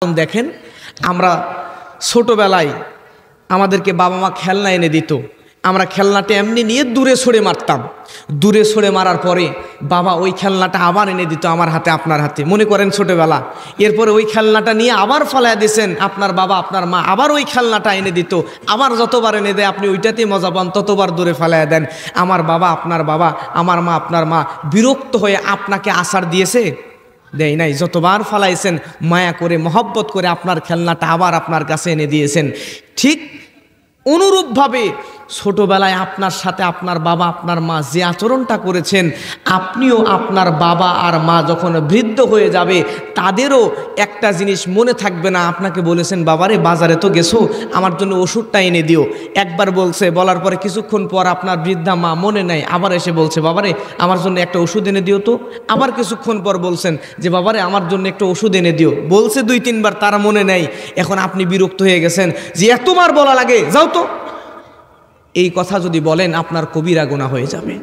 দেখেন আমরা ছোটবেলায় আমাদেরকে বাবা মা খেলনা এনে দিত, আমরা খেলনাটা এমনি নিয়ে দূরে ছড়ে মারতাম। দূরে ছড়ে মারার পরে বাবা ওই খেলনাটা আবার এনে দিত আমার হাতে, আপনার হাতে, মনে করেন ছোটবেলা। এরপরে ওই খেলনাটা নিয়ে আবার ফালায় দিয়েছেন, আপনার বাবা আপনার মা আবার ওই খেলনাটা এনে দিত, আবার যতবার এনে দেয় আপনি ওইটাতেই মজা পান, ততবার দূরে ফালায় দেন। আমার বাবা আপনার বাবা, আমার মা আপনার মা বিরক্ত হয়ে আপনাকে আছাড় দিয়েছে? দেয় নাই। যতবার ফালাইছেন মায়া করে মহব্বত করে আপনার খেলনাটা আবার আপনার কাছে এনে দিয়েছেন। ঠিক অনুরূপভাবে ছোটবেলায় আপনার সাথে আপনার বাবা আপনার মা যে আচরণটা করেছেন, আপনিও আপনার বাবা আর মা যখন বৃদ্ধ হয়ে যাবে তাদেরও একটা জিনিস মনে থাকবে না। আপনাকে বলেছেন বাবারে বাজারে তো গেছো, আমার জন্য ওষুধটা এনে দিও। একবার বলছে, বলার পরে কিছুক্ষণ পর আপনার বৃদ্ধা মা মনে নাই, আবার এসে বলছে বাবারে আমার জন্য একটা ওষুধ এনে দিও তো। আবার কিছুক্ষণ পর বলছেন যে বাবারে আমার জন্য একটা ওষুধ এনে দিও। বলছে 2-3 বার, তারা মনে নেই। এখন আপনি বিরক্ত হয়ে গেছেন যে এতবার বলা লাগে, যাও তো। এই কথা যদি বলেন আপনার কবিরা গুনাহ হয়ে যাবে।